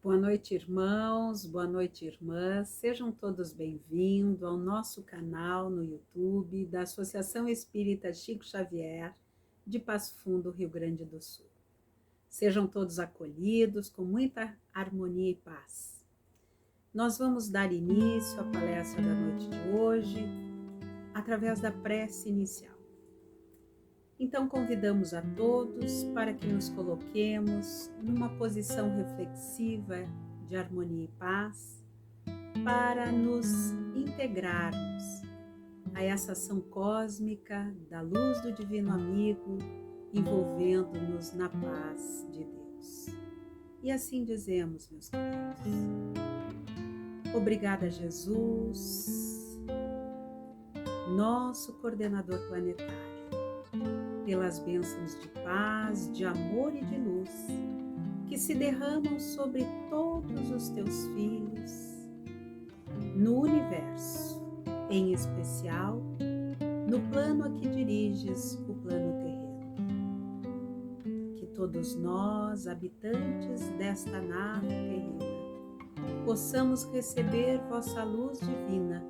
Boa noite, irmãos, boa noite, irmãs. Sejam todos bem-vindos ao nosso canal no YouTube da Associação Espírita Chico Xavier, de Passo Fundo, Rio Grande do Sul. Sejam todos acolhidos com muita harmonia e paz. Nós vamos dar início à palestra da noite de hoje através da prece inicial. Então, convidamos a todos para que nos coloquemos numa posição reflexiva de harmonia e paz, para nos integrarmos a essa ação cósmica da luz do Divino Amigo, envolvendo-nos na paz de Deus. E assim dizemos, meus queridos: obrigada, Jesus, nosso coordenador planetário, pelas bênçãos de paz, de amor e de luz que se derramam sobre todos os teus filhos no universo, em especial no plano a que diriges, o plano terreno. Que todos nós, habitantes desta nave terrena, possamos receber vossa luz divina,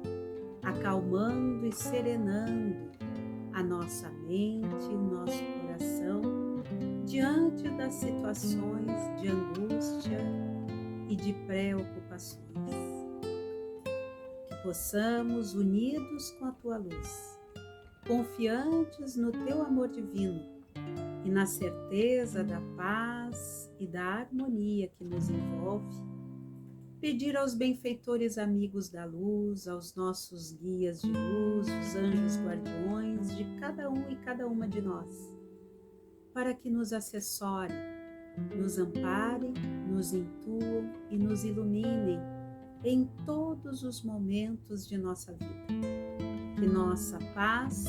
acalmando e serenando a nossa mente e o nosso coração diante das situações de angústia e de preocupações. Que possamos, unidos com a tua luz, confiantes no teu amor divino e na certeza da paz e da harmonia que nos envolve, pedir aos benfeitores amigos da luz, aos nossos guias de luz, os anjos guardiões de cada um e cada uma de nós, para que nos assessorem, nos amparem, nos intuam e nos iluminem em todos os momentos de nossa vida. Que nossa paz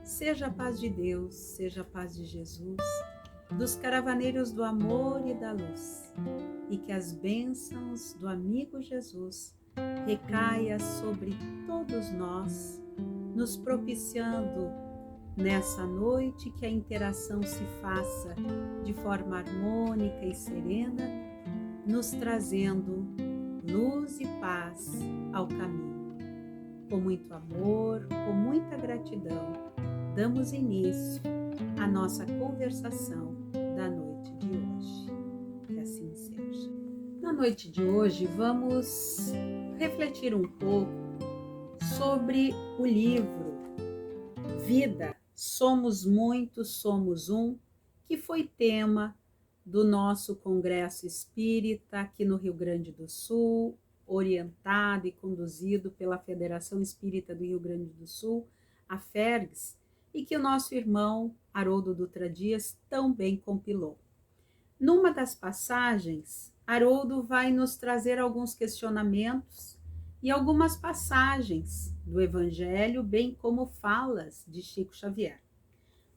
seja a paz de Deus, seja a paz de Jesus, dos caravaneiros do amor e da luz, e que as bênçãos do amigo Jesus recaia sobre todos nós, nos propiciando nessa noite que a interação se faça de forma harmônica e serena, nos trazendo luz e paz ao caminho. Com muito amor, com muita gratidão, damos início à nossa conversação da noite de hoje. Que assim seja. Na noite de hoje, vamos refletir um pouco sobre o livro Vida, Somos Muitos, Somos Um, que foi tema do nosso Congresso Espírita aqui no Rio Grande do Sul, orientado e conduzido pela Federação Espírita do Rio Grande do Sul, a FERGS, e que o nosso irmão Haroldo Dutra Dias também compilou. Numa das passagens, Haroldo vai nos trazer alguns questionamentos e algumas passagens do Evangelho, bem como falas de Chico Xavier.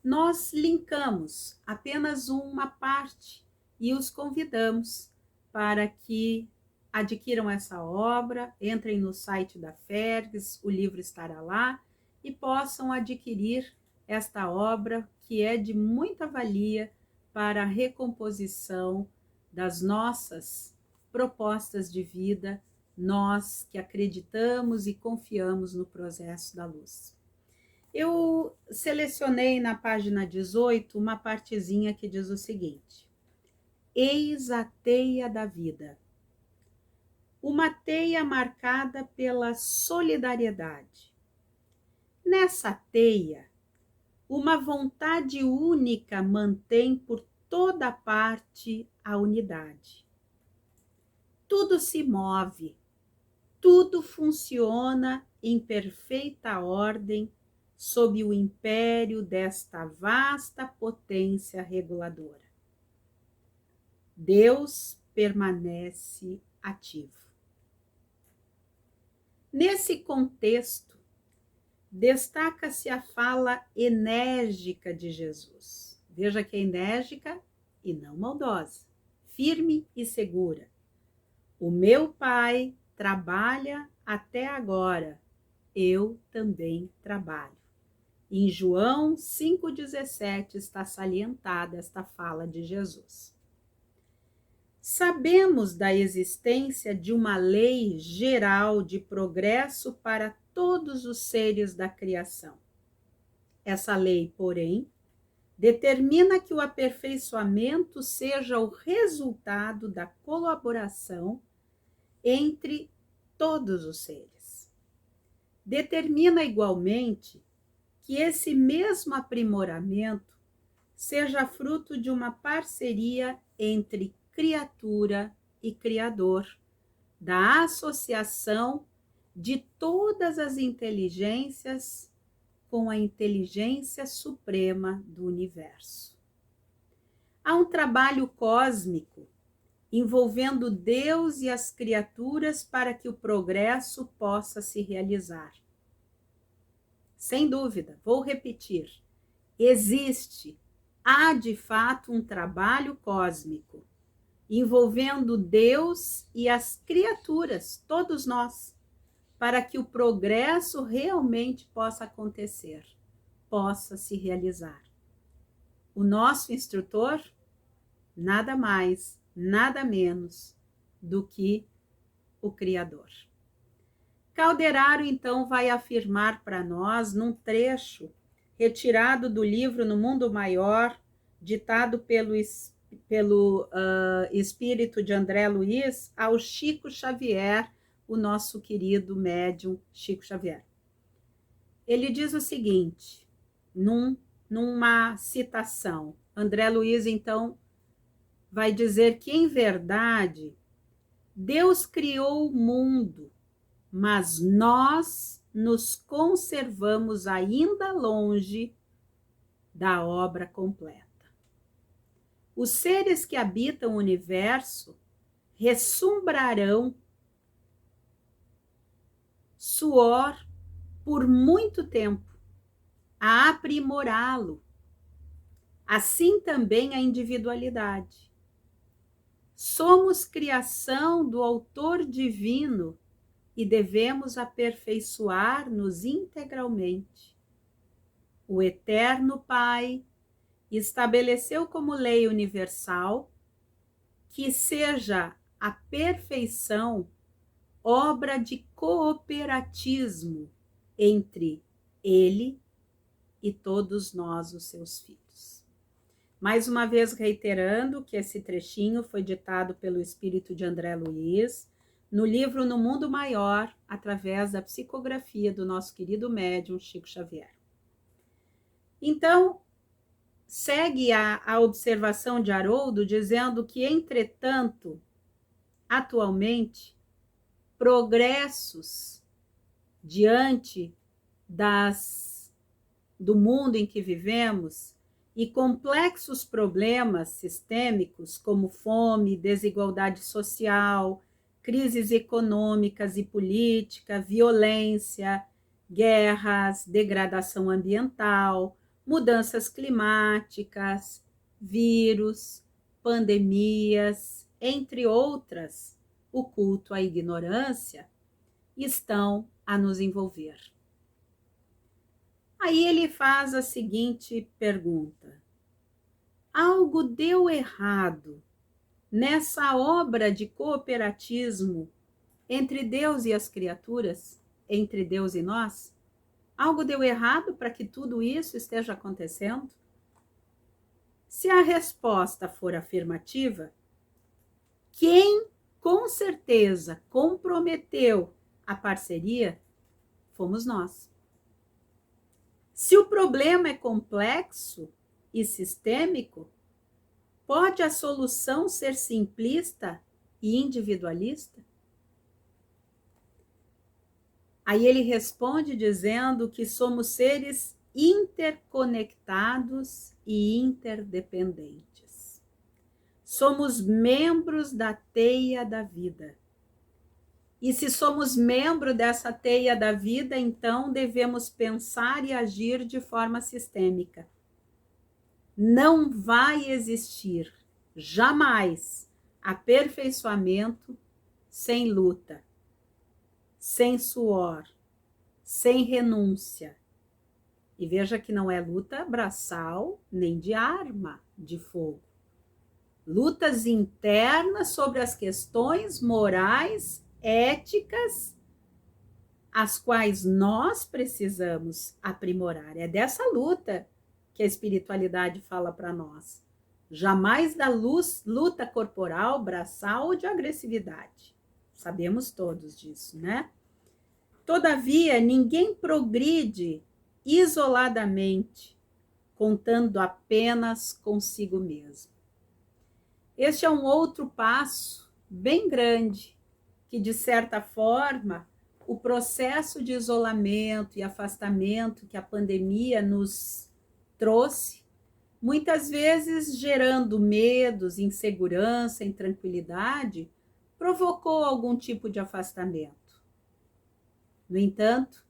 Nós linkamos apenas uma parte e os convidamos para que adquiram essa obra, entrem no site da FERGS, o livro estará lá, e possam adquirir esta obra que é de muita valia para a recomposição das nossas propostas de vida, nós que acreditamos e confiamos no processo da luz. Eu selecionei na página 18 uma partezinha que diz o seguinte: eis a teia da vida. Uma teia marcada pela solidariedade. Nessa teia, uma vontade única mantém por toda parte a unidade. Tudo se move, tudo funciona em perfeita ordem sob o império desta vasta potência reguladora. Deus permanece ativo. Nesse contexto, destaca-se a fala enérgica de Jesus. Veja que é enérgica e não maldosa, firme e segura. O meu Pai trabalha até agora, eu também trabalho. Em João 5,17 está salientada esta fala de Jesus. Sabemos da existência de uma lei geral de progresso para todos os seres da criação. Essa lei, porém, determina que o aperfeiçoamento seja o resultado da colaboração entre todos os seres. Determina igualmente que esse mesmo aprimoramento seja fruto de uma parceria entre criatura e Criador, da associação de todas as inteligências com a inteligência suprema do universo. Há um trabalho cósmico envolvendo Deus e as criaturas para que o progresso possa se realizar. Sem dúvida, vou repetir, há de fato um trabalho cósmico envolvendo Deus e as criaturas, todos nós, para que o progresso realmente possa acontecer, possa se realizar. O nosso instrutor, nada mais, nada menos do que o Criador. Calderaro, então, vai afirmar para nós, num trecho retirado do livro No Mundo Maior, ditado pelo espírito de André Luiz, ao Chico Xavier, o nosso querido médium Chico Xavier. Ele diz o seguinte, numa citação, André Luiz, então, vai dizer que, em verdade, Deus criou o mundo, mas nós nos conservamos ainda longe da obra completa. Os seres que habitam o universo ressumbrarão suor por muito tempo a aprimorá-lo. Assim também a individualidade. Somos criação do Autor Divino e devemos aperfeiçoar-nos integralmente. O Eterno Pai estabeleceu como lei universal que seja a perfeição obra de cooperatismo entre Ele e todos nós, os seus filhos. Mais uma vez reiterando que esse trechinho foi ditado pelo espírito de André Luiz, no livro No Mundo Maior, através da psicografia do nosso querido médium Chico Xavier. Então, segue a observação de Haroldo dizendo que, entretanto, atualmente, progressos diante do mundo em que vivemos e complexos problemas sistêmicos como fome, desigualdade social, crises econômicas e política, violência, guerras, degradação ambiental, mudanças climáticas, vírus, pandemias, entre outras, o culto à ignorância, estão a nos envolver. Aí ele faz a seguinte pergunta: algo deu errado nessa obra de cooperatismo entre Deus e as criaturas, entre Deus e nós? Algo deu errado para que tudo isso esteja acontecendo? Se a resposta for afirmativa, quem com certeza comprometeu a parceria fomos nós. Se o problema é complexo e sistêmico, pode a solução ser simplista e individualista? Aí ele responde dizendo que somos seres interconectados e interdependentes. Somos membros da teia da vida. E se somos membro dessa teia da vida, então devemos pensar e agir de forma sistêmica. Não vai existir, jamais, aperfeiçoamento sem luta, sem suor, sem renúncia. E veja que não é luta braçal nem de arma de fogo. lutas internas sobre as questões morais, éticas, as quais nós precisamos aprimorar. É dessa luta que a espiritualidade fala para nós. Jamais da luta corporal, braçal ou de agressividade. Sabemos todos disso, né? Todavia, ninguém progride isoladamente, contando apenas consigo mesmo. Este é um outro passo bem grande, que, de certa forma, o processo de isolamento e afastamento que a pandemia nos trouxe, muitas vezes gerando medos, insegurança, intranquilidade, provocou algum tipo de afastamento. No entanto,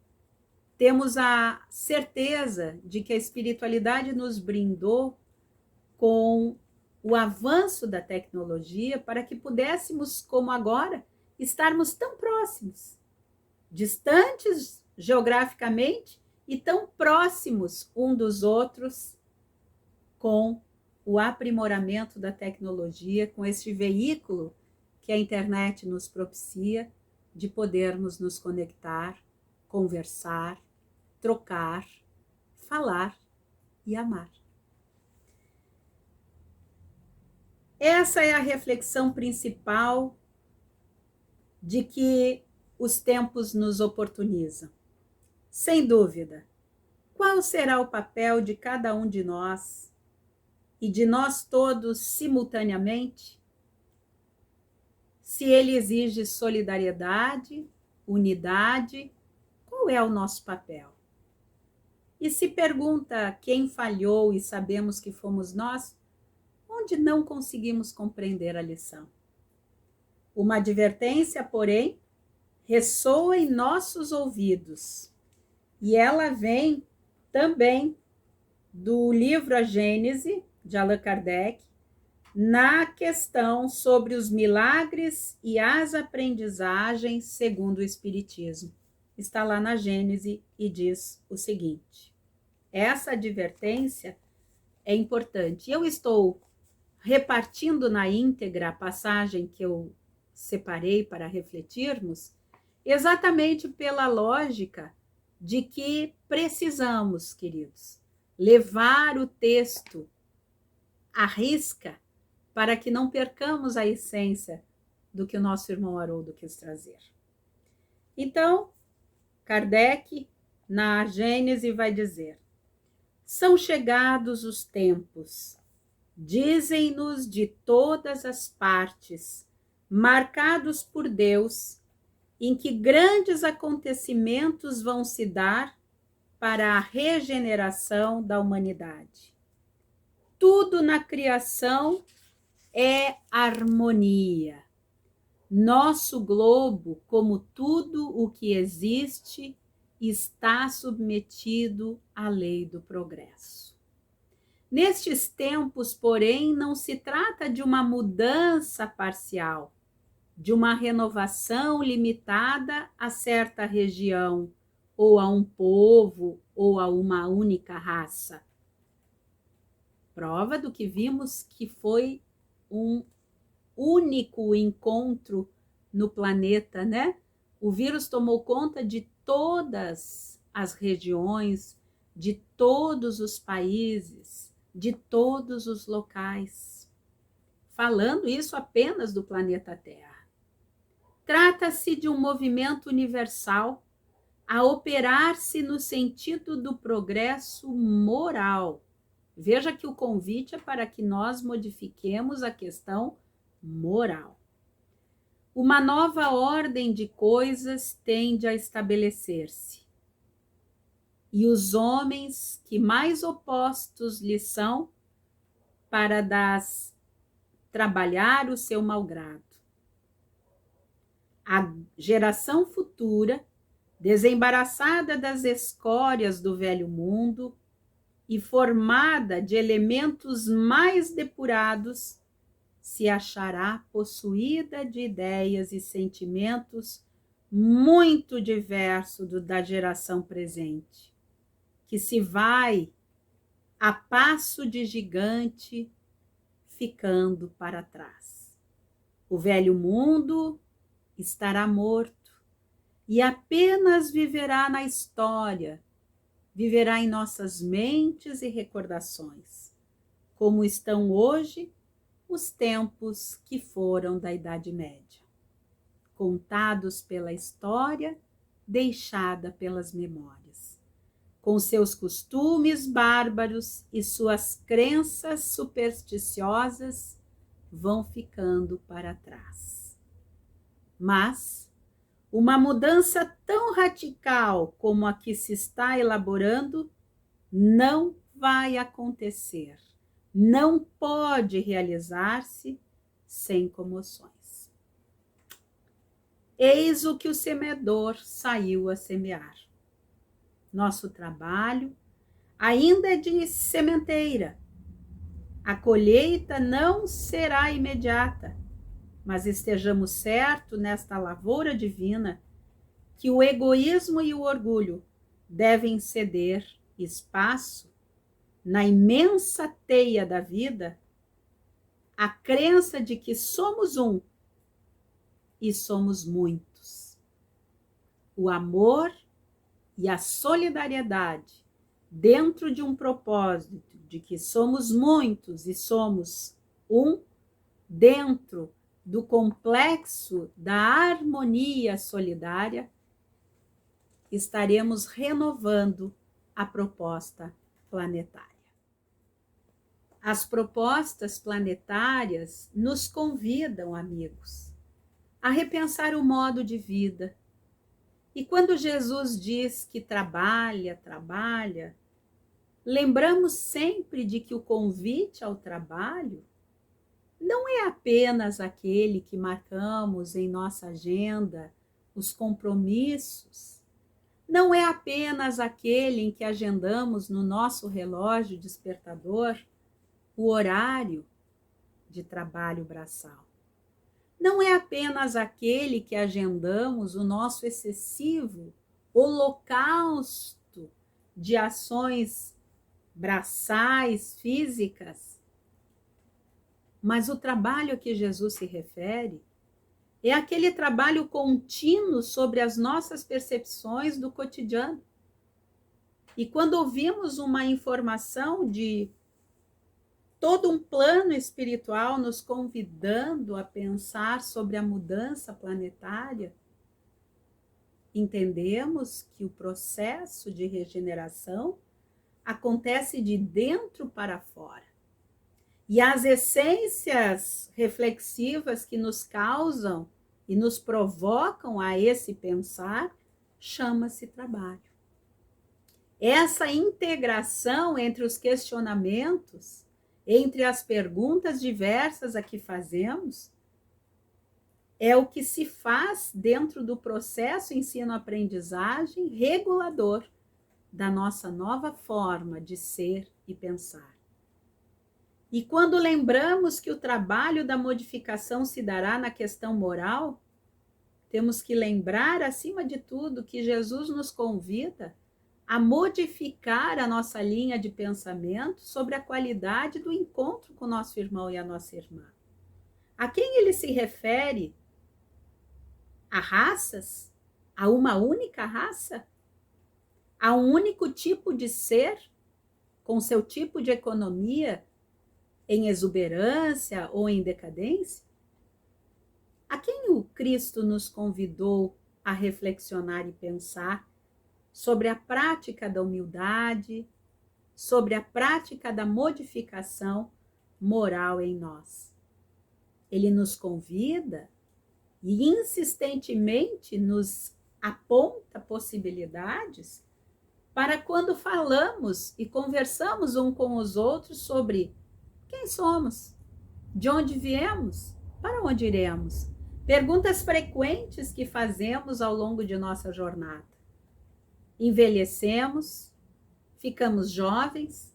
temos a certeza de que a espiritualidade nos brindou com o avanço da tecnologia para que pudéssemos, como agora, estarmos tão próximos, distantes geograficamente e tão próximos um dos outros, com o aprimoramento da tecnologia, com este veículo que a internet nos propicia de podermos nos conectar, conversar, trocar, falar e amar. Essa é a reflexão principal de que os tempos nos oportunizam. Sem dúvida, qual será o papel de cada um de nós e de nós todos simultaneamente? Se ele exige solidariedade, unidade, qual é o nosso papel? E se pergunta quem falhou e sabemos que fomos nós, onde não conseguimos compreender a lição? Uma advertência, porém, ressoa em nossos ouvidos, e ela vem também do livro A Gênese, de Allan Kardec, na questão sobre os milagres e as aprendizagens segundo o Espiritismo. Está lá na Gênese e diz o seguinte: essa advertência é importante. Eu estou repartindo na íntegra a passagem que eu separei para refletirmos, exatamente pela lógica de que precisamos, queridos, levar o texto à risca para que não percamos a essência do que o nosso irmão Haroldo quis trazer. Então, Kardec, na Gênese, vai dizer: são chegados os tempos, dizem-nos de todas as partes, marcados por Deus, em que grandes acontecimentos vão se dar para a regeneração da humanidade. Tudo na criação é harmonia. Nosso globo, como tudo o que existe, está submetido à lei do progresso. Nestes tempos, porém, não se trata de uma mudança parcial, de uma renovação limitada a certa região, ou a um povo, ou a uma única raça. Prova do que vimos que foi um único encontro no planeta, né? O vírus tomou conta de todas as regiões, de todos os países, de todos os locais. Falando isso apenas do planeta Terra. Trata-se de um movimento universal a operar-se no sentido do progresso moral. Veja que o convite é para que nós modifiquemos a questão moral. Uma nova ordem de coisas tende a estabelecer-se. E os homens que mais opostos lhe são, para trabalhar o seu malgrado. A geração futura, desembaraçada das escórias do velho mundo e formada de elementos mais depurados, se achará possuída de ideias e sentimentos muito diversos da geração presente, que se vai a passo de gigante, ficando para trás. O velho mundo estará morto e apenas viverá na história, viverá em nossas mentes e recordações, como estão hoje os tempos que foram da Idade Média, contados pela história, deixada pelas memórias, com seus costumes bárbaros e suas crenças supersticiosas vão ficando para trás. Mas uma mudança tão radical como a que se está elaborando não vai acontecer, não pode realizar-se sem comoções. Eis o que o semeador saiu a semear. Nosso trabalho ainda é de sementeira. A colheita não será imediata, mas estejamos certos nesta lavoura divina que o egoísmo e o orgulho devem ceder espaço na imensa teia da vida à crença de que somos um e somos muitos. O amor e a solidariedade dentro de um propósito de que somos muitos e somos um, dentro do complexo da harmonia solidária, estaremos renovando a proposta planetária. As propostas planetárias nos convidam, amigos, a repensar o modo de vida. E quando Jesus diz que trabalha, lembramos sempre de que o convite ao trabalho não é apenas aquele que marcamos em nossa agenda, os compromissos, não é apenas aquele em que agendamos no nosso relógio despertador o horário de trabalho braçal. Não é apenas aquele que agendamos o nosso excessivo holocausto de ações braçais, físicas, mas o trabalho a que Jesus se refere é aquele trabalho contínuo sobre as nossas percepções do cotidiano. E quando ouvimos uma informação de todo um plano espiritual nos convidando a pensar sobre a mudança planetária, entendemos que o processo de regeneração acontece de dentro para fora. E as essências reflexivas que nos causam e nos provocam a esse pensar chama-se trabalho. Essa integração entre os questionamentos, entre as perguntas diversas a que fazemos, é o que se faz dentro do processo ensino-aprendizagem regulador da nossa nova forma de ser e pensar. E quando lembramos que o trabalho da modificação se dará na questão moral, temos que lembrar, acima de tudo, que Jesus nos convida a modificar a nossa linha de pensamento sobre a qualidade do encontro com o nosso irmão e a nossa irmã. A quem ele se refere? A raças? A uma única raça? A um único tipo de ser? Com seu tipo de economia em exuberância ou em decadência? A quem o Cristo nos convidou a reflexionar e pensar sobre a prática da humildade, sobre a prática da modificação moral em nós? Ele nos convida e insistentemente nos aponta possibilidades para quando falamos e conversamos um com os outros sobre quem somos, de onde viemos, para onde iremos. Perguntas frequentes que fazemos ao longo de nossa jornada. Envelhecemos, ficamos jovens,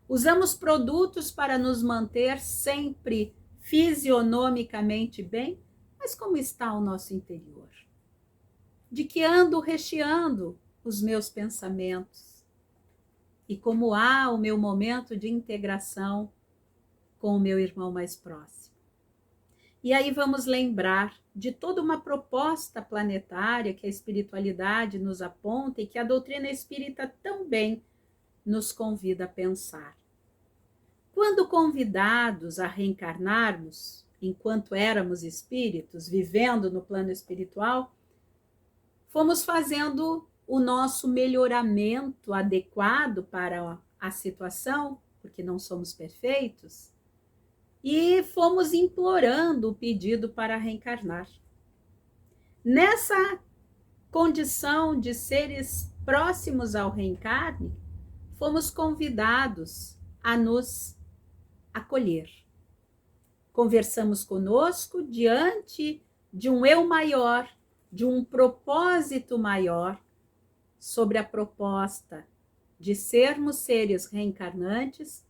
usamos produtos para nos manter sempre fisionomicamente bem, mas como está o nosso interior? De que ando recheando os meus pensamentos? E como há o meu momento de integração com o meu irmão mais próximo. E aí vamos lembrar de toda uma proposta planetária que a espiritualidade nos aponta e que a doutrina espírita também nos convida a pensar. Quando convidados a reencarnarmos, enquanto éramos espíritos, vivendo no plano espiritual, fomos fazendo o nosso melhoramento adequado para a situação, porque não somos perfeitos, e fomos implorando o pedido para reencarnar. Nessa condição de seres próximos ao reencarne, fomos convidados a nos acolher. Conversamos conosco diante de um eu maior, de um propósito maior, sobre a proposta de sermos seres reencarnantes,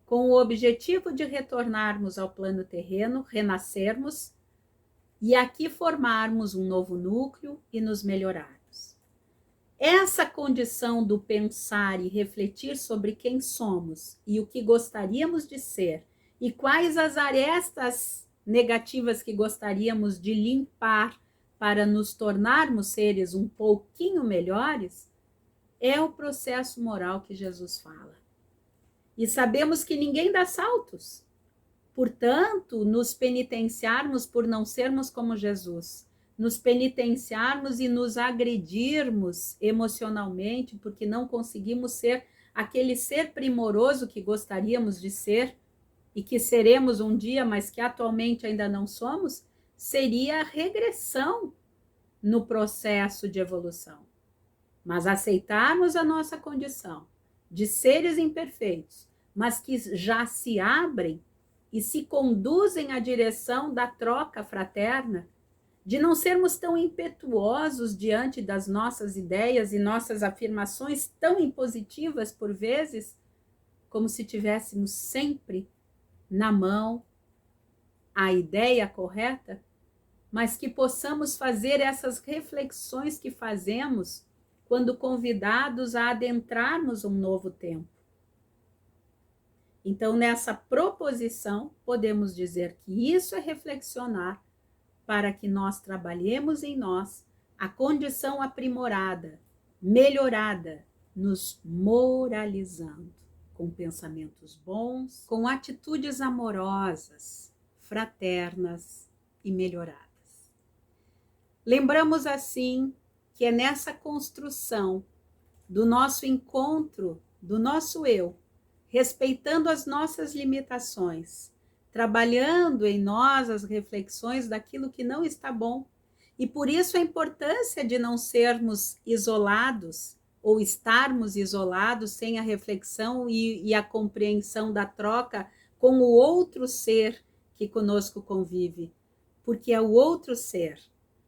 com o objetivo de retornarmos ao plano terreno, renascermos e aqui formarmos um novo núcleo e nos melhorarmos. Essa condição do pensar e refletir sobre quem somos e o que gostaríamos de ser e quais as arestas negativas que gostaríamos de limpar para nos tornarmos seres um pouquinho melhores, é o processo moral que Jesus fala. E sabemos que ninguém dá saltos. Portanto, nos penitenciarmos por não sermos como Jesus, nos penitenciarmos e nos agredirmos emocionalmente porque não conseguimos ser aquele ser primoroso que gostaríamos de ser e que seremos um dia, mas que atualmente ainda não somos, seria regressão no processo de evolução. Mas aceitarmos a nossa condição de seres imperfeitos, mas que já se abrem e se conduzem à direção da troca fraterna, de não sermos tão impetuosos diante das nossas ideias e nossas afirmações tão impositivas por vezes, como se tivéssemos sempre na mão a ideia correta, mas que possamos fazer essas reflexões que fazemos quando convidados a adentrarmos um novo tempo. Então, nessa proposição, podemos dizer que isso é reflexionar para que nós trabalhemos em nós a condição aprimorada, melhorada, nos moralizando, com pensamentos bons, com atitudes amorosas, fraternas e melhoradas. Lembramos assim que é nessa construção do nosso encontro, do nosso eu, respeitando as nossas limitações, trabalhando em nós as reflexões daquilo que não está bom. E por isso a importância de não sermos isolados ou estarmos isolados sem a reflexão e a compreensão da troca com o outro ser que conosco convive. Porque é o outro ser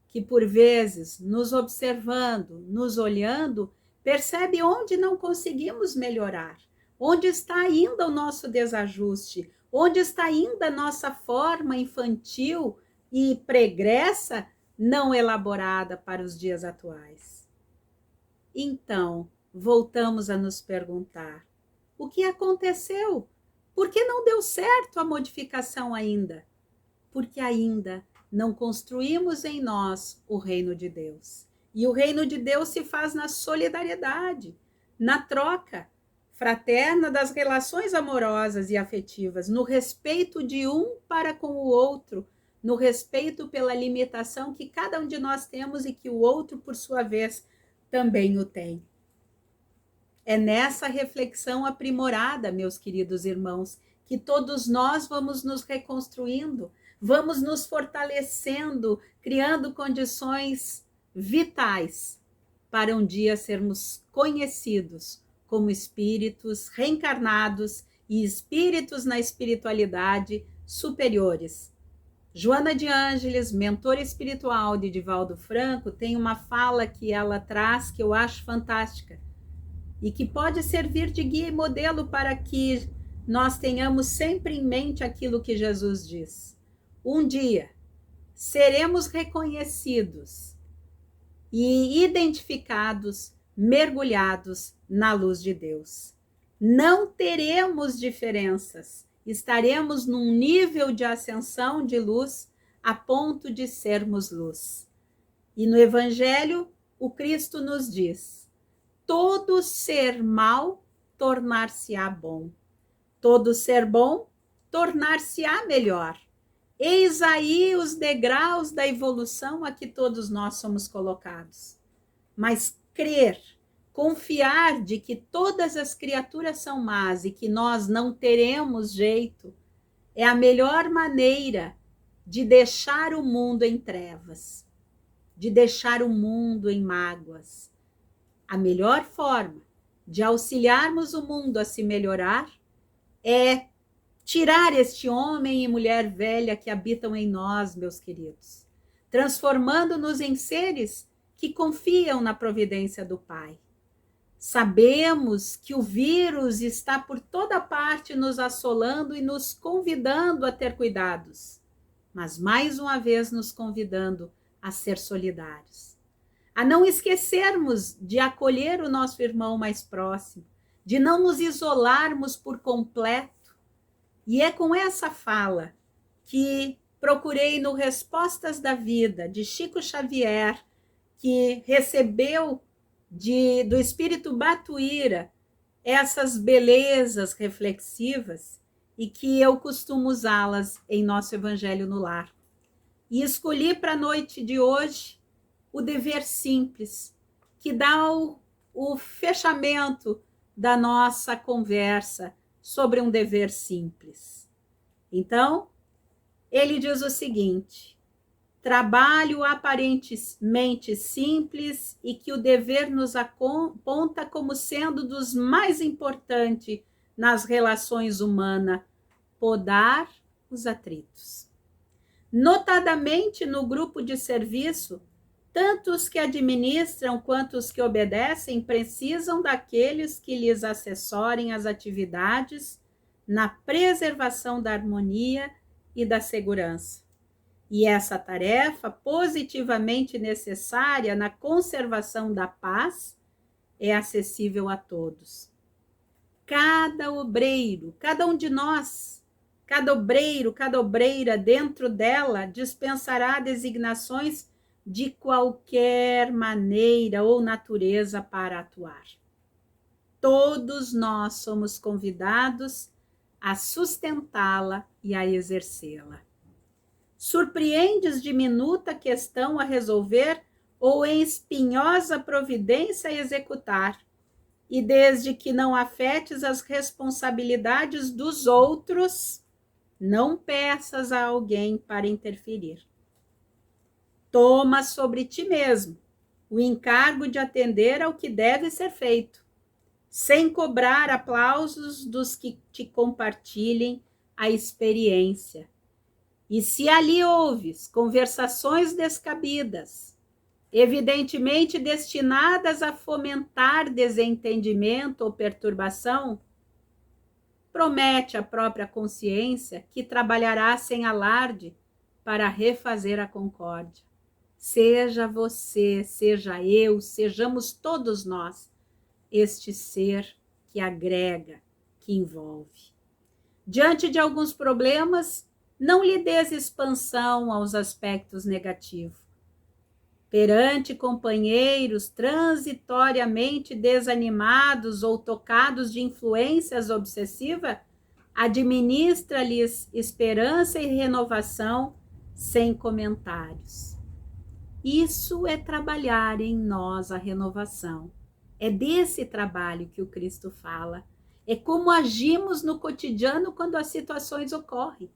que, por vezes, nos observando, nos olhando, percebe onde não conseguimos melhorar, onde está ainda o nosso desajuste, onde está ainda a nossa forma infantil e pregressa não elaborada para os dias atuais. Então, voltamos a nos perguntar: o que aconteceu? Por que não deu certo a modificação ainda? Porque ainda não construímos em nós o reino de Deus. E o reino de Deus se faz na solidariedade, na troca fraterna das relações amorosas e afetivas, no respeito de um para com o outro, no respeito pela limitação que cada um de nós temos e que o outro, por sua vez, também o tem. É nessa reflexão aprimorada, meus queridos irmãos, que todos nós vamos nos reconstruindo, vamos nos fortalecendo, criando condições vitais para um dia sermos conhecidos como espíritos reencarnados e espíritos na espiritualidade superiores. Joana de Ângeles, mentora espiritual de Divaldo Franco, tem uma fala que ela traz que eu acho fantástica e que pode servir de guia e modelo para que nós tenhamos sempre em mente aquilo que Jesus diz. Um dia seremos reconhecidos e identificados, mergulhados na luz de Deus. Não teremos diferenças estaremos num nível de ascensão de luz a ponto de sermos luz. E no Evangelho, o Cristo nos diz: todo ser mau tornar-se-á bom, todo ser bom tornar-se-á melhor. Eis aí os degraus da evolução a que todos nós somos colocados. Mas crer, confiar de que todas as criaturas são más e que nós não teremos jeito, é a melhor maneira de deixar o mundo em trevas, de deixar o mundo em mágoas. A melhor forma de auxiliarmos o mundo a se melhorar é tirar este homem e mulher velha que habitam em nós, meus queridos, transformando-nos em seres que confiam na providência do Pai. Sabemos que o vírus está por toda parte nos assolando e nos convidando a ter cuidados, mas mais uma vez nos convidando a ser solidários, a não esquecermos de acolher o nosso irmão mais próximo, de não nos isolarmos por completo. E é com essa fala que procurei no Respostas da Vida, de Chico Xavier, que recebeu do Espírito Batuíra essas belezas reflexivas e que eu costumo usá-las em nosso Evangelho no Lar. E escolhi para a noite de hoje o dever simples, que dá o fechamento da nossa conversa sobre um dever simples. Então, ele diz o seguinte: trabalho aparentemente simples e que o dever nos aponta como sendo dos mais importantes nas relações humanas, podar os atritos. Notadamente no grupo de serviço, tanto os que administram quanto os que obedecem precisam daqueles que lhes assessorem as atividades na preservação da harmonia e da segurança. E essa tarefa, positivamente necessária na conservação da paz, é acessível a todos. Cada obreiro, cada um de nós, cada obreiro, cada obreira dentro dela dispensará designações de qualquer maneira ou natureza para atuar. Todos nós somos convidados a sustentá-la e a exercê-la. Surpreendes diminuta questão a resolver ou em espinhosa providência a executar, e desde que não afetes as responsabilidades dos outros, não peças a alguém para interferir. Toma sobre ti mesmo o encargo de atender ao que deve ser feito, sem cobrar aplausos dos que te compartilhem a experiência. E se ali ouves conversações descabidas, evidentemente destinadas a fomentar desentendimento ou perturbação, promete à própria consciência que trabalhará sem alarde para refazer a concórdia. Seja você, seja eu, sejamos todos nós este ser que agrega, que envolve. Diante de alguns problemas, não lhe des expansão aos aspectos negativos. Perante companheiros transitoriamente desanimados ou tocados de influências obsessivas, administra-lhes esperança e renovação sem comentários. Isso é trabalhar em nós a renovação. É desse trabalho que o Cristo fala. É como agimos no cotidiano quando as situações ocorrem.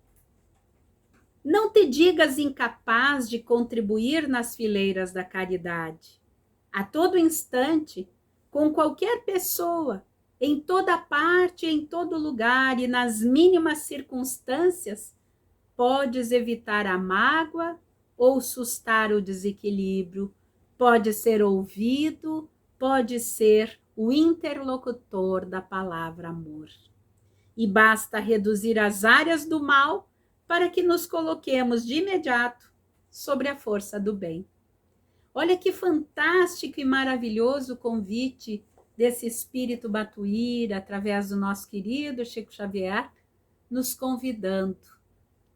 Não te digas incapaz de contribuir nas fileiras da caridade. A todo instante, com qualquer pessoa, em toda parte, em todo lugar e nas mínimas circunstâncias, podes evitar a mágoa ou sustar o desequilíbrio, pode ser ouvido, pode ser o interlocutor da palavra amor. E basta reduzir as áreas do mal para que nos coloquemos de imediato sobre a força do bem. Olha que fantástico e maravilhoso o convite desse espírito Batuíra, através do nosso querido Chico Xavier, nos convidando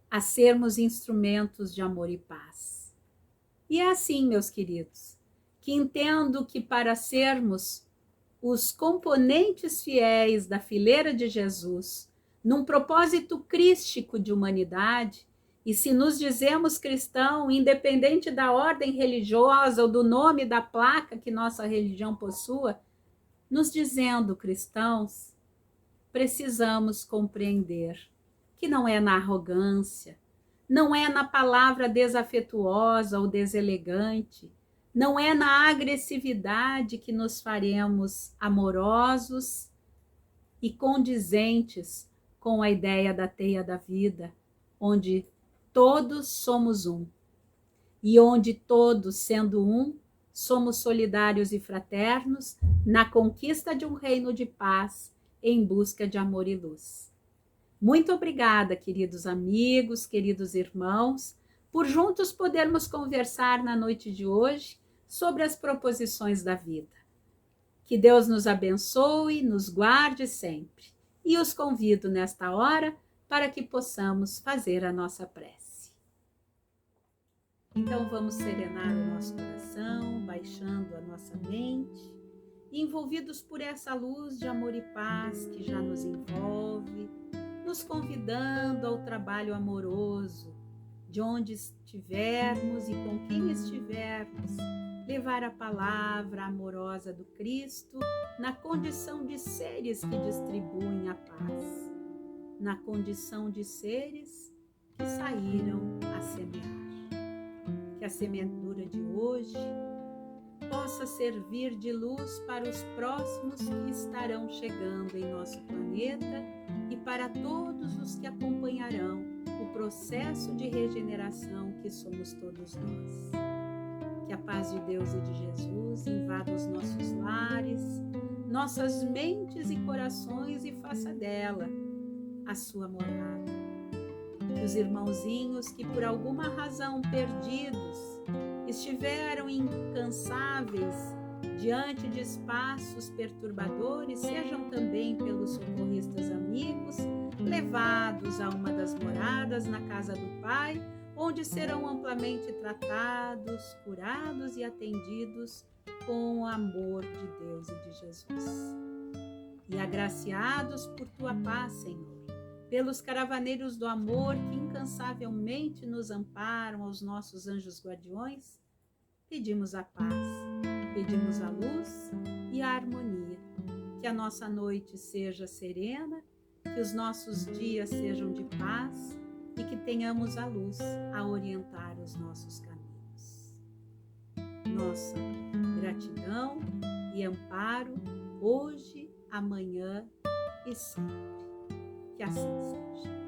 a sermos instrumentos de amor e paz. E é assim, meus queridos, que entendo que para sermos os componentes fiéis da fileira de Jesus, num propósito crístico de humanidade, e se nos dizemos cristão, independente da ordem religiosa ou do nome da placa que nossa religião possua, nos dizendo cristãos, precisamos compreender que não é na arrogância, não é na palavra desafetuosa ou deselegante, não é na agressividade que nos faremos amorosos e condizentes com a ideia da teia da vida, onde todos somos um, e onde todos, sendo um, somos solidários e fraternos na conquista de um reino de paz em busca de amor e luz. Muito obrigada, queridos amigos, queridos irmãos, por juntos podermos conversar na noite de hoje sobre as proposições da vida. Que Deus nos abençoe, nos guarde sempre. E os convido nesta hora para que possamos fazer a nossa prece. Então vamos serenar o nosso coração, baixando a nossa mente, envolvidos por essa luz de amor e paz que já nos envolve, nos convidando ao trabalho amoroso, de onde estivermos e com quem estivermos, levar a palavra amorosa do Cristo na condição de seres que distribuem a paz, na condição de seres que saíram a semear. Que a semeadura de hoje possa servir de luz para os próximos que estarão chegando em nosso planeta e para todos os que acompanharão o processo de regeneração que somos todos nós. Que a paz de Deus e de Jesus invada os nossos lares, nossas mentes e corações e faça dela a sua morada. Que os irmãozinhos que por alguma razão perdidos estiveram incansáveis diante de espaços perturbadores, sejam também pelos socorristas amigos levados a uma das moradas na casa do Pai, onde serão amplamente tratados, curados e atendidos com o amor de Deus e de Jesus. E agraciados por tua paz, Senhor, pelos caravaneiros do amor que incansavelmente nos amparam aos nossos anjos guardiões, pedimos a paz, pedimos a luz e a harmonia. Que a nossa noite seja serena, que os nossos dias sejam de paz e que tenhamos a luz a orientar os nossos caminhos. Nossa gratidão e amparo hoje, amanhã e sempre. Que assim seja.